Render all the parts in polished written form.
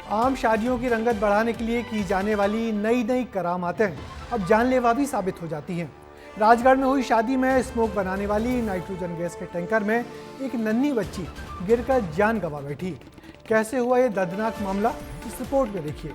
आम शादियों की रंगत बढ़ाने के लिए की जाने वाली नई नई करामातें अब जानलेवा भी साबित हो जाती हैं। राजगढ़ में हुई शादी में स्मोक बनाने वाली नाइट्रोजन गैस के टैंकर में एक नन्ही बच्ची गिरकर जान गंवा बैठी। कैसे हुआ ये दर्दनाक मामला, इस रिपोर्ट में देखिए।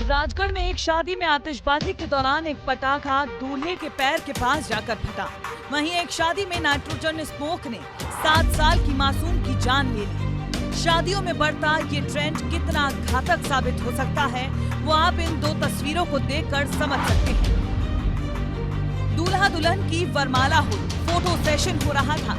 राजगढ़ में एक शादी में आतिशबाजी के दौरान एक पटाखा दूल्हे के पैर के पास जाकर फटा। वहीं एक शादी में नाइट्रोजन स्मोक ने 7 साल की मासूम की जान ले ली। शादियों में बढ़ता ये ट्रेंड कितना घातक साबित हो सकता है, वो आप इन 2 तस्वीरों को देखकर समझ सकते हैं। दूल्हा दुल्हन की वरमाला हुई, फोटो सेशन हो रहा था,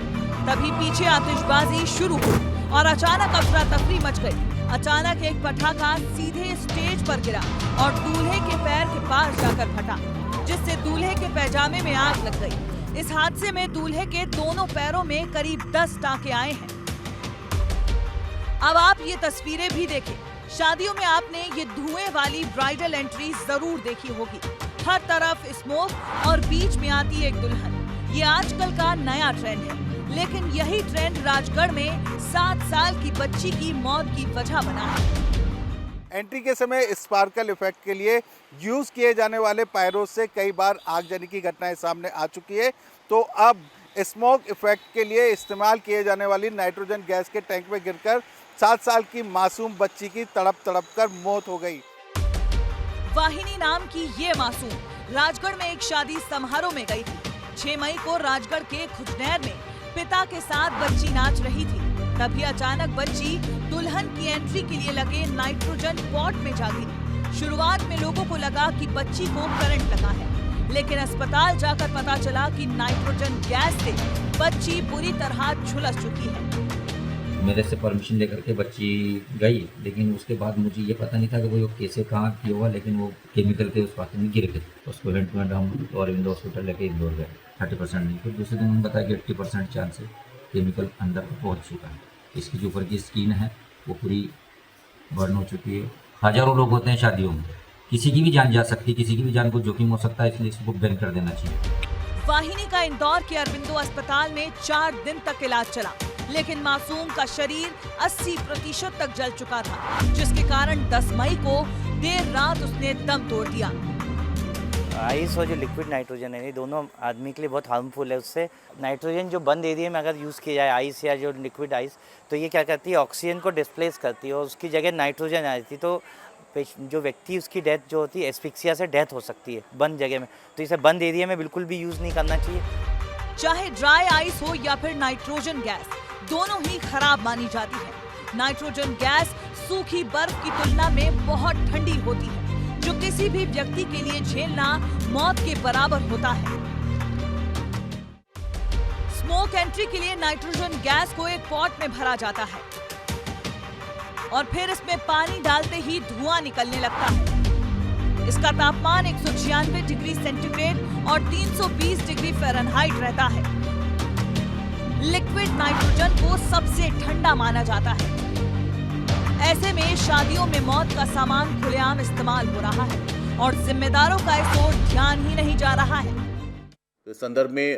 तभी पीछे आतिशबाजी शुरू हुई और अचानक अफरा तफरी मच गई। अचानक एक पटाखा सीधे स्टेज पर गिरा और दूल्हे के पैर के पास जाकर फटा, जिससे दूल्हे के पैजामे में आग लग गई। इस हादसे में दूल्हे के दोनों पैरों में करीब 10 टांके आए हैं। अब आप ये तस्वीरें भी देखें। शादियों में आपने ये धुएं वाली ब्राइडल एंट्री जरूर देखी होगी। हर तरफ स्मोक और बीच में आती एक दुल्हन। ये आजकल का नया ट्रेंड है, लेकिन यही ट्रेंड राजगढ़ में 7 साल की बच्ची की मौत की वजह बना है। एंट्री के समय स्पार्कल इफेक्ट के लिए यूज किए जाने वाले पायरो से कई बार आगजनी की घटनाएं सामने आ चुकी है, तो अब स्मोक इफेक्ट के लिए इस्तेमाल किए जाने वाली नाइट्रोजन गैस के टैंक में गिरकर 7 साल की मासूम बच्ची की तड़प कर मौत हो गई। वाहिनी नाम की ये मासूम राजगढ़ में एक शादी समारोह में गई थी। 6 मई को राजगढ़ के खुजनैर में पिता के साथ बच्ची नाच रही थी। तभी अचानक बच्ची दुल्हन की एंट्री के लिए लगे नाइट्रोजन पॉट में जा गिरी। शुरुआत में लोगों को लगा कि बच्ची को करंट लगा है, लेकिन अस्पताल जाकर पता चला कि नाइट्रोजन गैस से बच्ची बुरी तरह झुलस चुकी है। मेरे से परमिशन लेकर के बच्ची गई, लेकिन उसके बाद मुझे ये पता नहीं था कि वो कैसे कहाँ किया हुआ, लेकिन वो केमिकल के उस पात्र में गिर गए। उसको हैंड टू हैंड हम और इंदौर हॉस्पिटल लेके इंदौर गए। 30% नहीं, फिर दूसरे दिन उन्होंने बताया कि 80% चांस है केमिकल अंदर पहुँच चुका है। इसकी जो ऊपर की स्किन है वो पूरी बर्न हो चुकी है। हजारों लोग होते हैं शादियों में, किसी की भी जान जा सकती है, किसी की भी जान को जोखिम हो सकता है, इसलिए इसको बैन कर देना चाहिए। वाहिनी का इंदौर के अरबिंदो अस्पताल में 4 दिन तक इलाज चला, लेकिन मासूम का शरीर 80% तक जल चुका था, जिसके कारण 10 मई को देर रात उसने दम तोड़ दिया। आइस और जो लिक्विड नाइट्रोजन है, ये दोनों आदमी के लिए बहुत हार्मफुल है। उससे नाइट्रोजन जो बंद एरिया में अगर यूज़ किया जाए आइस या जो लिक्विड आइस, तो ये क्या करती है, ऑक्सीजन को डिस्प्लेस करती है और उसकी जगह नाइट्रोजन आ जाती है। तो जो व्यक्ति उसकी डेथ जो होती है एस्फिक्सिया से डेथ हो सकती है बंद जगह में। तो इसे बंद एरिया में बिल्कुल भी यूज़ नहीं करना चाहिए। चाहे ड्राई आइस हो या फिर नाइट्रोजन गैस, दोनों ही खराब मानी जाती है। नाइट्रोजन गैस सूखी बर्फ की तुलना में बहुत ठंडी होती है, जो किसी भी व्यक्ति के लिए झेलना मौत के बराबर होता है। स्मोक एंट्री के लिए नाइट्रोजन गैस को एक पॉट में भरा जाता है और फिर इसमें पानी डालते ही धुआं निकलने लगता है। इसका तापमान 196 डिग्री सेंटीग्रेड और 320 डिग्री फ़ारेनहाइट रहता है। लिक्विड नाइट्रोजन को सबसे ठंडा माना जाता है। ऐसे में शादियों में मौत का सामान खुलेआम इस्तेमाल हो रहा है और जिम्मेदारों का इस ओर ध्यान ही नहीं जा रहा है। इस संदर्भ में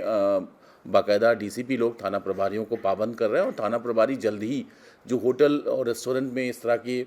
बाकायदा डीसीपी लोग थाना प्रभारियों को पाबंद कर रहे हैं और थाना प्रभारी जल्द ही जो होटल और रेस्टोरेंट में इस तरह के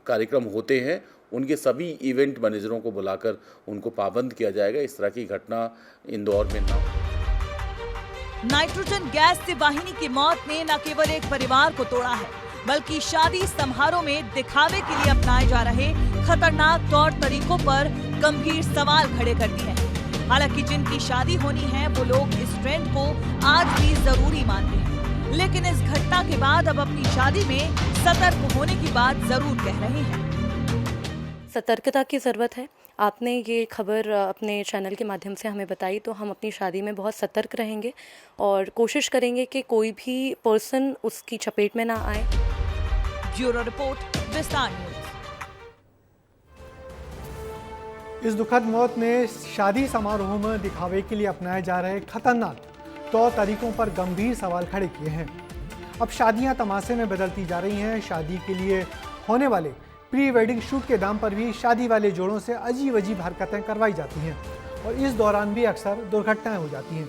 कार्यक्रम होते हैं, उनके सभी इवेंट मैनेजरों को बुलाकर उनको पाबंद किया जाएगा। इस तरह की घटना इंदौर में ना हो। नाइट्रोजन गैस से वाहिनी की मौत ने न केवल एक परिवार को तोड़ा है, बल्कि शादी समारोह में दिखावे के लिए अपनाए जा रहे खतरनाक तौर तरीकों पर गंभीर सवाल खड़े कर दिए हैं। हालांकि जिनकी शादी होनी है वो लोग इस ट्रेंड को आज भी जरूरी मानते हैं, लेकिन इस घटना के बाद अब अपनी शादी में सतर्क होने की बात जरूर कह रहे हैं। सतर्कता की ज़रूरत है। आपने ये खबर अपने चैनल के माध्यम से हमें बताई, तो हम अपनी शादी में बहुत सतर्क रहेंगे और कोशिश करेंगे कि कोई भी पर्सन उसकी चपेट में ना आए। ब्यूरो रिपोर्ट, विस्तार न्यूज। इस दुखद मौत ने शादी समारोह में दिखावे के लिए अपनाए जा रहे खतरनाक तौर तरीकों पर गंभीर सवाल खड़े किए हैं। अब शादियां तमाशे में बदलती जा रही हैं। शादी के लिए होने वाले प्री वेडिंग शूट के दाम पर भी शादी वाले जोड़ों से अजीब अजीब हरकतें करवाई जाती हैं और इस दौरान भी अक्सर दुर्घटनाएं हो जाती हैं।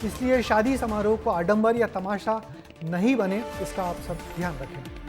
इसलिए शादी समारोह को आडंबर या तमाशा नहीं बने, इसका आप सब ध्यान रखें।